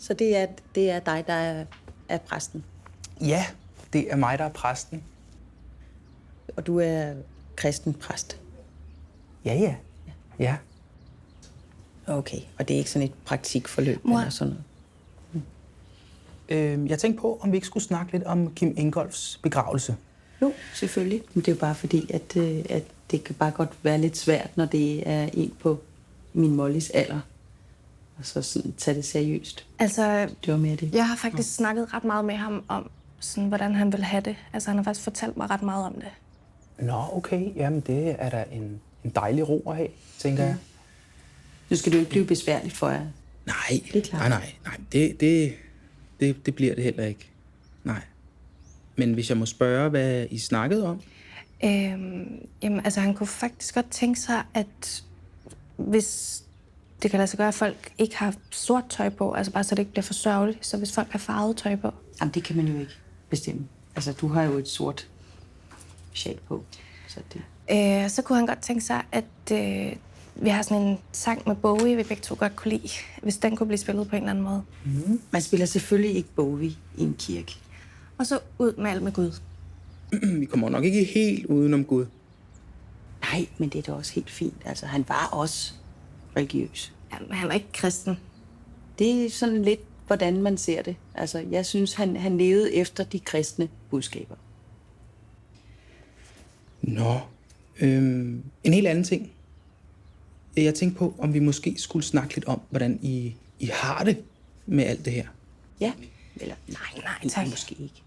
Så det er dig, der er præsten? Ja, det er mig, der er præsten. Og du er kristen præst? Ja. Okay, og det er ikke sådan et praktikforløb Mor. eller sådan noget? Jeg tænkte på, om vi ikke skulle snakke lidt om Kim Ingolfs begravelse. Jo, selvfølgelig. Men det er jo bare fordi, at det kan bare godt være lidt svært, når det er en på min Mollys alder. Og så sådan tage det seriøst. Altså, Det var mere det. jeg har faktisk snakket ret meget med ham om, sådan, hvordan han vil have det. Altså, han har faktisk fortalt mig ret meget om det. Nå, okay. Jamen, det er da en dejlig ro at have, tænker jeg. Nu skal det jo ikke blive besværligt for jer. Nej, Det er klart. nej. Det bliver det heller ikke. Nej. Men hvis jeg må spørge, hvad I snakkede om? Jamen, altså, han kunne faktisk godt tænke sig, at hvis det kan lade sig gøre, at folk ikke har sort tøj på, altså bare så det ikke bliver for sørgeligt, så hvis folk har farvet tøj på. Jamen, det kan man jo ikke bestemme. Altså, du har jo et sort sjal på. Så det... Så kunne han godt tænke sig, at vi har sådan en sang med Bowie, vi begge to godt kunne lide, hvis den kunne blive spillet på en eller anden måde. Man spiller selvfølgelig ikke Bowie i en kirke. Og så ud med alt med Gud. Vi kommer nok ikke helt udenom Gud. Nej, men det er da også helt fint. Altså, han var også religiøs. Jamen, han var ikke kristen. Det er sådan lidt, hvordan man ser det. Altså, jeg synes, han levede efter de kristne budskaber. Nå, en helt anden ting. Jeg tænkte på, om vi måske skulle snakke lidt om, hvordan I har det med alt det her. Ja, eller nej, tak. Måske ikke.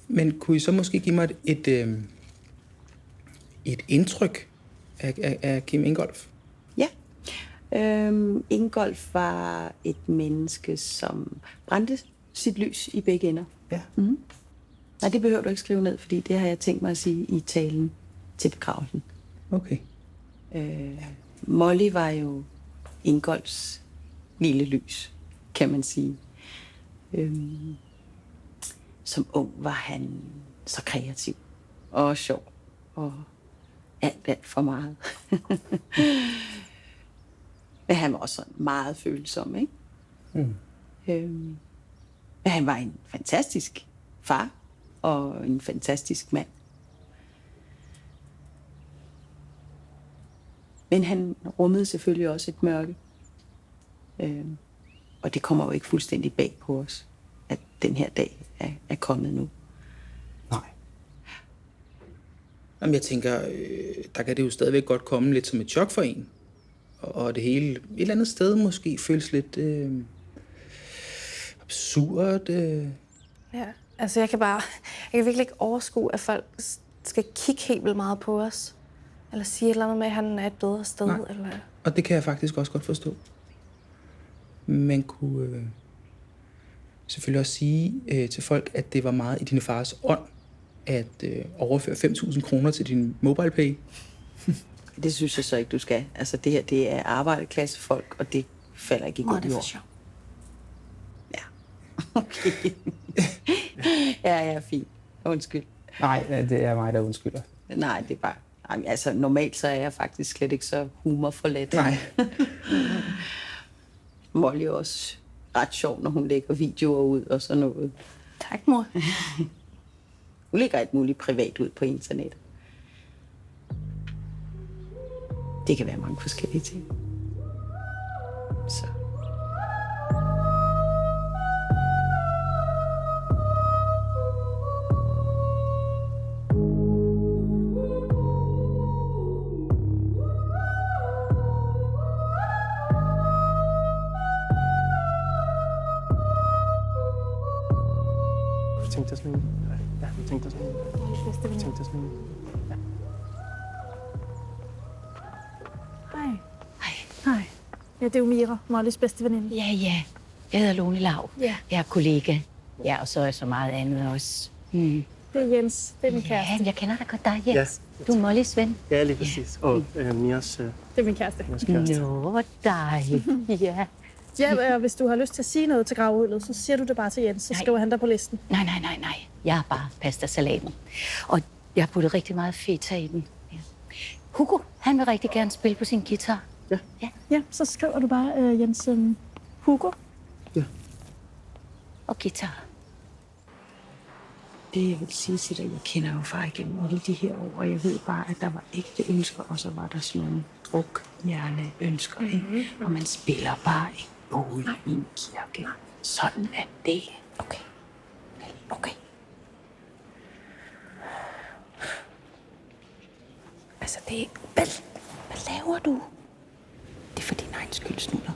Men kunne I så måske give mig et indtryk af Kim Ingolf? Ja. Ingolf var et menneske, som brændte sit lys i begge ender. Ja. Mm-hmm. Nej, det behøver du ikke skrive ned, fordi det har jeg tænkt mig at sige i talen til begravelsen. Okay. Molly var jo Ingolfs lille lys, kan man sige. Som ung var han så kreativ og sjov og alt for meget. Men han var også sådan meget følsom, ikke? Men han var en fantastisk far og en fantastisk mand. Men han rummede selvfølgelig også et mørke. Og det kommer jo ikke fuldstændig bag på os, at den her dag er kommet nu. Nej. Jamen, jeg tænker, der kan det jo stadigvæk godt komme lidt som et chok for en. Og det hele et eller andet sted måske føles lidt absurd. Ja, altså jeg kan virkelig ikke overskue, at folk skal kigge helt vildt meget på os. Eller sige et eller andet med, at han er et bedre sted. Nej. Eller... Og det kan jeg faktisk også godt forstå. Man kunne selvfølgelig også sige til folk, at det var meget i din fars ånd, at overføre 5.000 kroner til din MobilePay. Det synes jeg så ikke, du skal. Altså det her, det er arbejderklassefolk, og det falder ikke i god jord. det er for sjov. Ja, okay. Ja, fint. Undskyld. Nej, det er mig, der undskylder. Nej, det er bare... Altså, normalt så er jeg faktisk slet ikke så humorforladt. Nej. Molly er også ret sjov, når hun lægger videoer ud og sådan noget. Tak, mor. Hun lægger alt muligt privat ud på internettet. Det kan være mange forskellige ting. Så. Tænk dig sådan en. Ja, tænk dig sådan en. Tænk dig sådan en. Ja. Hej. Hej. Ja, det er jo Mira, Mollys bedste veninde. Ja. Jeg hedder Lone Lau. Ja. Jeg er kollega. Ja, og så er så meget andet også. Det er Jens, det er min kæreste. Ja, jeg kender da godt dig, Jens. Du er Mollys ven. Ja, lige præcis. Og Miras Det er min kæreste. kæreste. Nå, hvor dejligt. Ja. Ja, og hvis du har lyst til at sige noget til gravølet, så siger du det bare til Jens, så Nej. skriver han dig på listen. Nej. Jeg har bare pastasalaten. Og jeg har puttet rigtig meget feta i den. Ja. Hugo, han vil rigtig gerne spille på sin guitar. Ja, så skriver du bare Jens Hugo, og guitar. Det jeg vil sige til dig, jeg kender jo far igennem alle de her år, og jeg ved bare, at der var ægte ønsker, og så var der sådan nogle druk-hjerne-ønsker, ikke? Og man spiller bare ikke bolig i en kirke. Sådan er det. Okay. Okay. Altså, det er... Hvad laver du? Det er for din egen skyld, Snuller.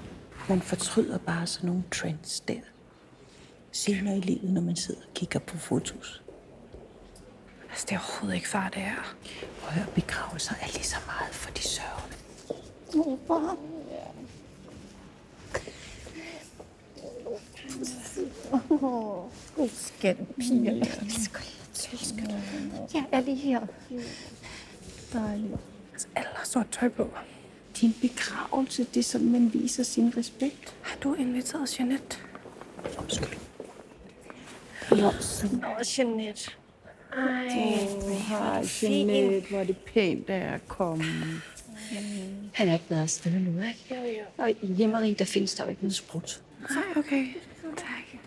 Man fortryder bare sådan nogle trends der. Senere i livet, når man sidder og kigger på fotos. Altså, det er overhovedet ikke far, det her. Og hør, begravelser er lige så meget for de sørgende. Skal du, piger? Jeg er lige her. Dejligt. Altså, alle har sort tøj på. Din begravelse, det er sådan, man viser sin respekt. Har du inviteret Jeanette? Undskyld. Jeanette. Hej, Jeanette, hvor er det pænt, der er at komme. Han er ikke været afsted nu, ikke? Jo. Og i Himmerig, der findes der jo ikke noget sprut. Nej, okay. Tak.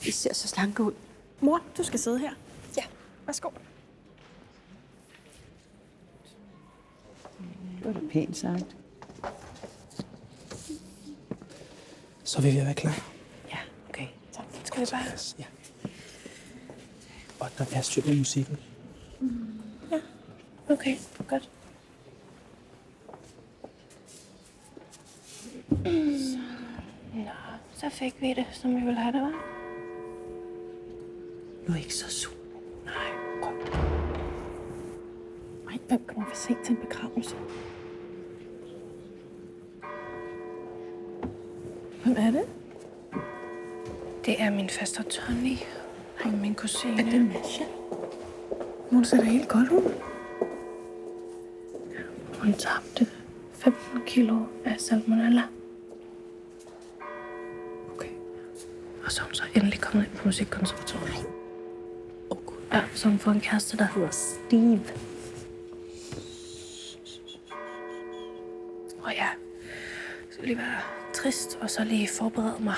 Vi ser så slanke ud. Mor, du skal sidde her. Ja. Værsgo. Det var da pænt sagt. Så vil vi være klar. Ja, okay. Tak. Skal vi bare... Ja. Og der er styr på musikken. Ja. Okay, godt. Nå, så fik vi det, som vi ville have det, var. Nu er ikke så sur. Nej, godt. Ej, hvem kommer for sent til en begravelse? Hvem er det? Det er min faster Tony og min kusine. Er det Masha? Hun ser da helt godt ud. Hun tabte 15 kilo af salmonella. Okay. Og så er hun så endelig kommet ind på musikkonservatoriet. Okay. Ja, så hun får en kæreste, der hedder Steve. Og ja, det skal lige være trist, og så lige forberede mig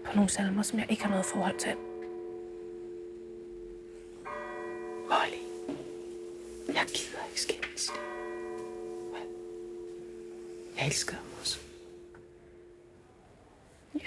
på nogle salmer, som jeg ikke har noget forhold til. Molly, jeg gider ikke skændes. Jeg elsker ham også. Ja.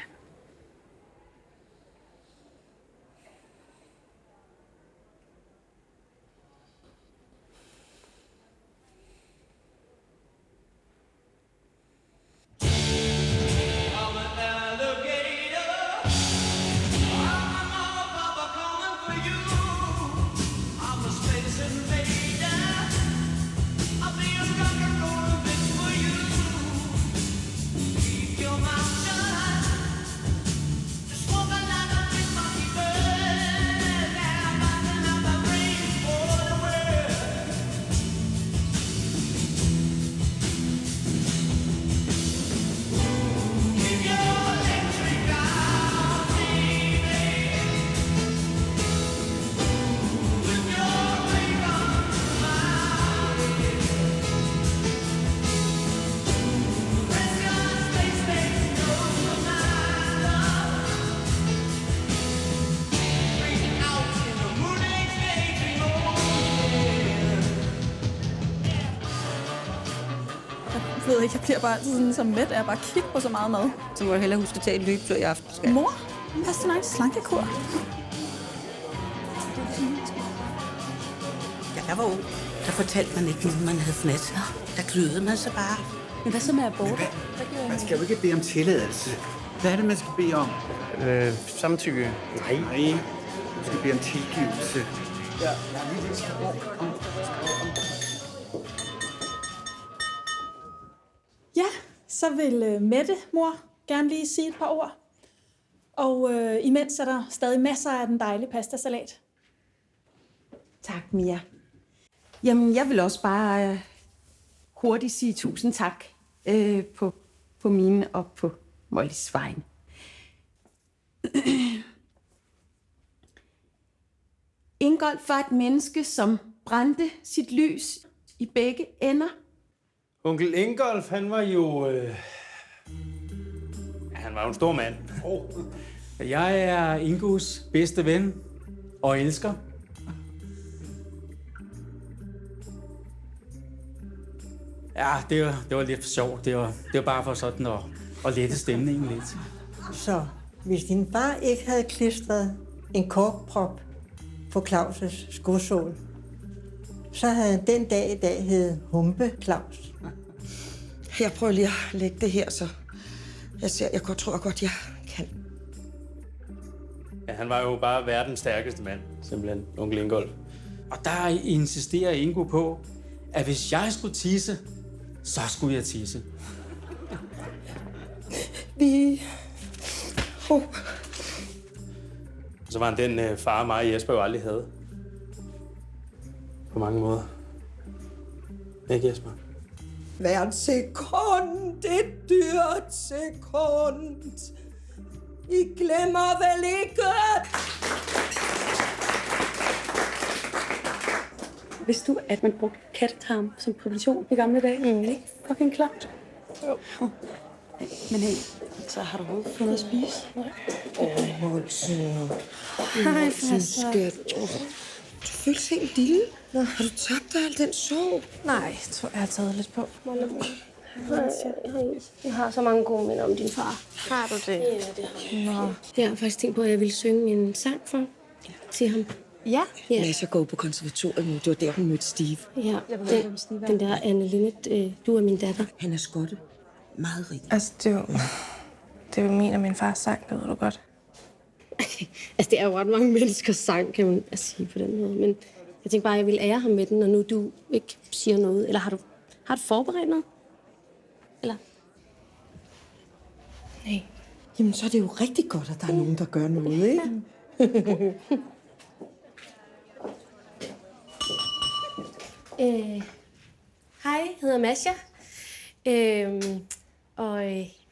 Jeg ved ikke, jeg bliver bare altid sådan så mæt af at bare kigge på så meget mad. Så må du hellere huske at tage et løbetur i aften, skat. Mor, pas din egen slankekur. Da jeg var ung, der fortalte man ikke, når man havde fnatter. Der kløede man sig bare. Men hvad så med abort? Man skal jo ikke bede om tilladelse. Hvad er det, man skal bede om? Samtykke. Nej, du skal bede om tilgivelse. Ja, så vil Mette, mor, gerne lige sige et par ord. Og imens er der stadig masser af den dejlige pastasalat. Tak, Mia. Jamen, jeg vil også bare hurtigt sige tusind tak på mine og på Mollys vegne. Ingolf var et menneske, som brændte sit lys i begge ender. Onkel Ingolf, han var jo... han var jo en stor mand. Jeg er Ingus bedste ven og elsker. Ja, det var lidt for sjovt. Det var bare for sådan at lette stemningen lidt. Så hvis din far ikke havde klistret en korkprop på Claus' skosål, så havde han den dag i dag heddet Humpe Claus. Jeg prøver lige at lægge det her, så jeg tror godt, jeg kan. Ja, han var jo bare verdens stærkeste mand, simpelthen, onkel Ingolf. Og der insisterer Ingo på, at hvis jeg skulle tisse, så skulle jeg tisse. Så var han den far, mig og Jesper jo aldrig havde. På mange måder. Ikke, Jesper? Hvert sekund, et dyrt sekund. I glemmer vel ikke? Vidste du, at man brugte kattetarm som prævention i gamle dage? Ikke fucking klart. Jo. Men hey, så har du overhovedet fået noget at spise? Hej, skat. Du føles helt lille. Har du tabt dig al den sorg? Nej, jeg tror, jeg har taget lidt på. Jeg har så mange gode minder om din far. Har du det? Ja, det har jeg. Jeg har faktisk tænkt på, at jeg ville synge en sang for til ham. Ja? Masha går på konservatoriet nu. Det var der, hun mødte Steve. Ja, den der Anne Linnet, du er min datter. Han er skotte. Meget rig. Altså, det er jo min og min fars sang, det ved du godt. Altså, det er jo ret mange menneskers sang, kan man sige på den måde. Men jeg tænkte bare, at jeg ville ære ham med den, når nu du ikke siger noget. Eller har du forberedt noget? Eller? Nej. Jamen, så er det jo rigtig godt, at der er nogen, der gør noget, ikke? Hej, jeg hedder Masha.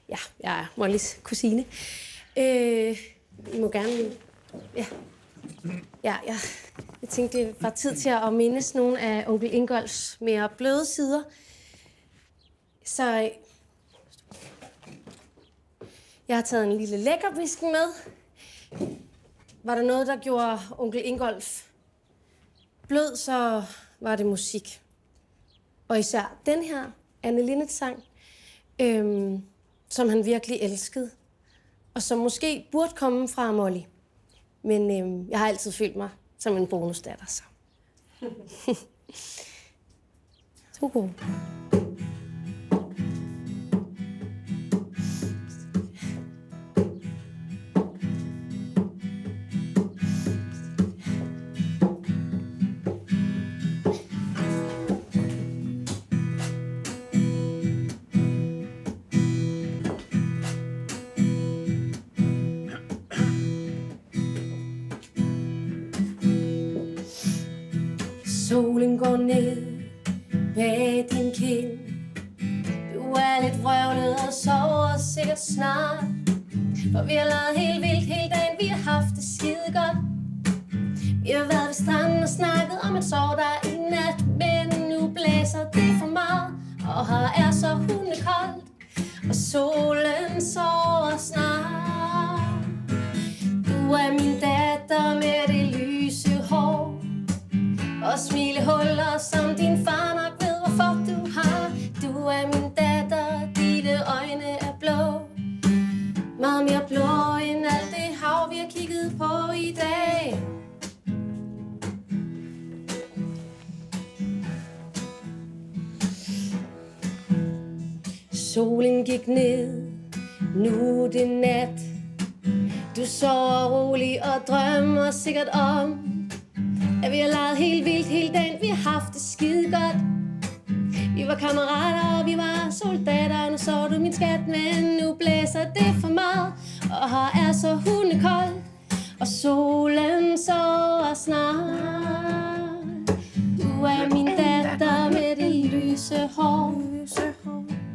Ja, jeg er Mollys kusine. I må gerne... Ja, jeg tænkte, det var tid til at mindes nogle af onkel Ingolfs mere bløde sider. Så jeg har taget en lille lækkerbisken med. Var der noget, der gjorde onkel Ingolf blød, så var det musik. Og især den her Anne Linnet sang, som han virkelig elskede. Og som måske burde komme fra Molly. Men jeg har altid følt mig som en bonusdatter, så. Så god. Solen går ned bag din kind. Du er lidt vrøvlet og sover sikkert snart. For vi har lavet helt vildt hele dagen, vi har haft det skide godt. Vi har været ved stranden og snakket om at sove der i nat. Men nu blæser det for meget, og her er så hundekoldt. Og solen sover snart. Du er min datter med det lyse hår og smilehuller, som din far nok ved, hvorfor du har. Du er min datter, dine øjne er blå. Meget mere blå end alt det hav, vi har kigget på i dag. Solen gik ned, nu er det nat. Du sover roligt og drømmer sikkert om, at vi har leget helt vildt hele dagen, vi har haft det skide godt. Vi var kammerater, og vi var soldater. Nu så du min skat, men nu blæser det for meget. Og her er så hundekoldt, og solen sover snart. Du er min datter med det lyse hår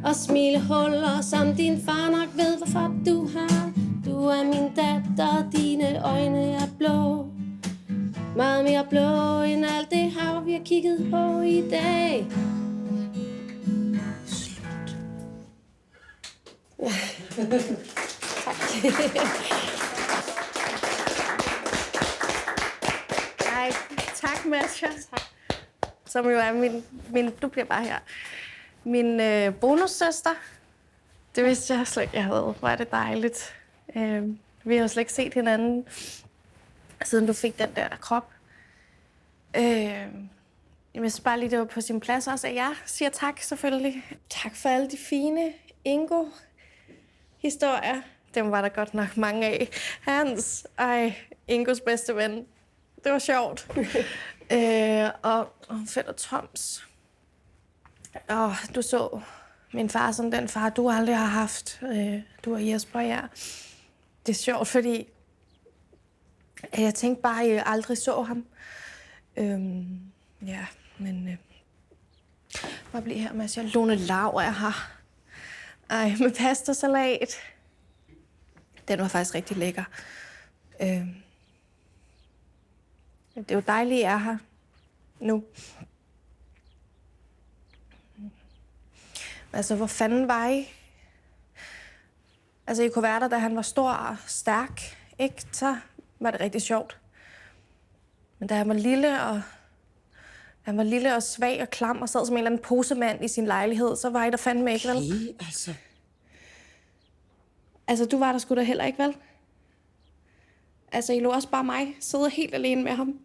og smilehuller, som din far nok ved, hvorfor du har. Du er min datter, dine øjne er blå. Meget mere blå end alt det hav, vi har kigget på i dag. Slut. Tak. Masha. Som jo er min du bliver bare her. Min bonussøster. Det vidste jeg slet ikke, jeg havde. Hvor er det dejligt. Vi har jo slet ikke set hinanden, siden du fik den der krop. Jeg synes bare lige, det var på sin plads også, at jeg siger tak, selvfølgelig. Tak for alle de fine Ingo-historier. Dem var der godt nok mange af. Hans, Ingos bedste ven. Det var sjovt. Og fætter Toms. Og du så min far som den far, du aldrig har haft. Du og Jesper, ja. Det er sjovt, fordi jeg tænkte bare, at jeg aldrig så ham. Ja, men... Bare bliv her, Mads. Lone Laur er her. Med pastasalat. Den var faktisk rigtig lækker. Det er jo dejligt, at jeg er her nu. Altså, hvor fanden var I? Altså, I kunne være der, da han var stor og stærk, ikke? Så var det rigtig sjovt. Men da han var lille og svag og klam og sad som en eller anden posemand i sin lejlighed, så var I der fandme ikke, vel? Okay, altså. Altså, du var der sgu da heller ikke, vel? Altså, I lå også bare mig sidde helt alene med ham.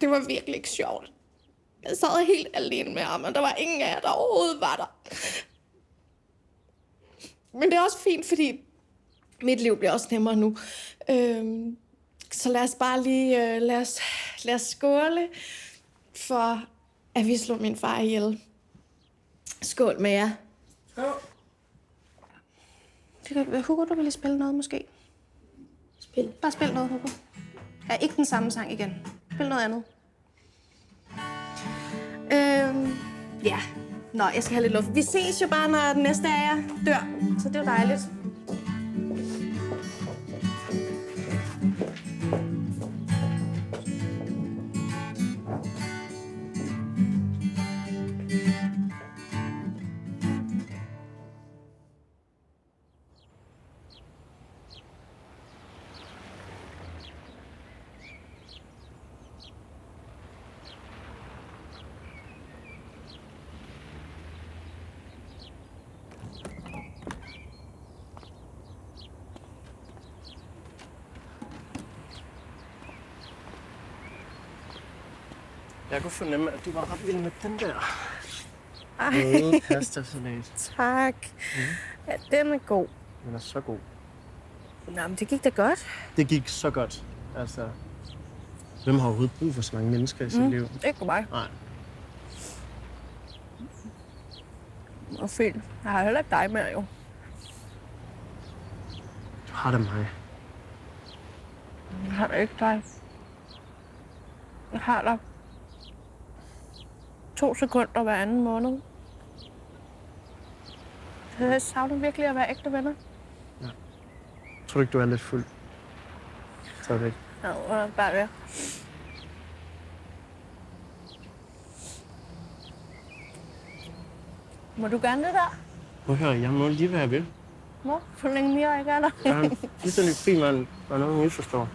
Det var virkelig ikke sjovt. Jeg sad helt alene med ham, og der var ingen af jer, der overhovedet var der. Men det er også fint, fordi mit liv bliver også nemmere nu. Så lad os bare lige lad os skåle for, at vi slog min far ihjel. Skål med jer. Hugo, du vil lige spille noget, måske? Spil. Bare spil noget, Hugo. Ja, ikke den samme sang igen. Spil noget andet. Ja. Nå, jeg skal have lidt luft. Vi ses jo bare, når den næste af jer dør. Så det er jo dejligt. Jeg kunne fornemme, at du var ret vild med den der. Pastasalat. Tak. Ja, den er god. Den er så god. Nå, men det gik da godt. Det gik så godt. Altså, hvem har overhovedet brug for så mange mennesker i sit liv? Ikke for mig. Nej. Og fint. Jeg har heller ikke dig mere, jo. Du har da mig. Jeg har da ikke dig. Jeg har dig 2 sekunder hver anden måned. Jeg savner virkelig at være ægte venner. Ja. Tror du ikke, du er lidt fuld? Så er det ikke. Ja, bare det. Må du gerne det der? Prøv at høre, jeg må lige være ved. Hvor? For længe mere ikke er der. Jeg er en fuldstændig fri mand, og noget, man misforstår.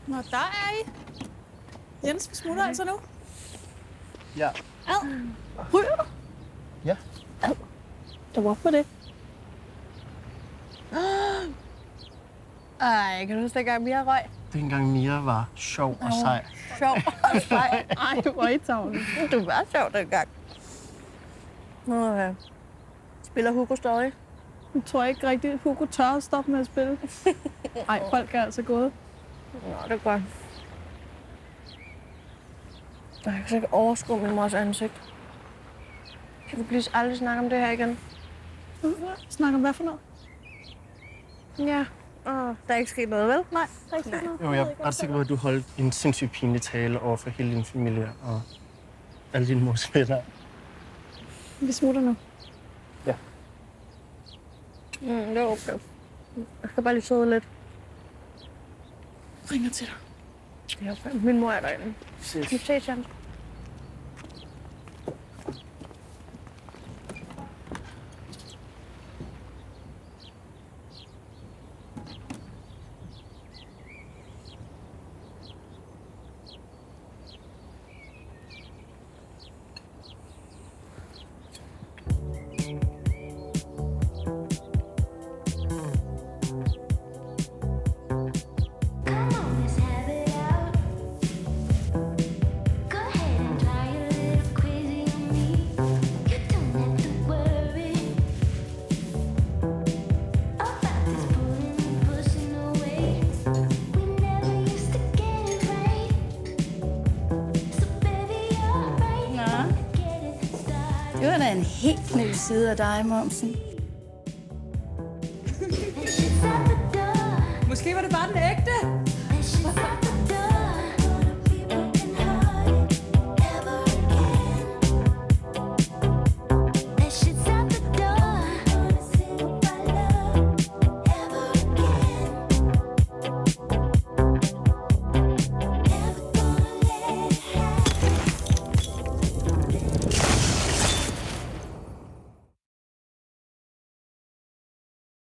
Nå, der er I. Jens, vi smutter altså nu. Ja. Ad. Ryger du? Ja. Ad. Der var på det. Ej, kan du huske dengang Mia røg? Dengang Mia var sjov og sej. Sjov og sej. Ej, du var i tavlen. Du var sjov dengang. Nå, spiller Hugo stadig? Jeg tror ikke rigtigt, Hugo tør at stoppe med at spille. Ej, folk er altså gået. Nå, det er godt. Jeg kan slet ikke overskue min mors ansigt. Kan vi please aldrig snakke om det her igen? Snakke om hvad for noget? Ja, der er ikke sket noget, vel? Nej, der er ikke sket noget. Jo, jeg er ret sikker på, at du holdt en sindssygt pinlig tale over for hele din familie og alle dine mors venner. Vi smutter nu. Ja. Det er okay. Jeg skal bare lige sidde lidt. Ringer til dig. Det er okay. Min mor er derinde. Vi ses, Jan. helt ny side af dig, Momsen. Måske var det bare den ægte.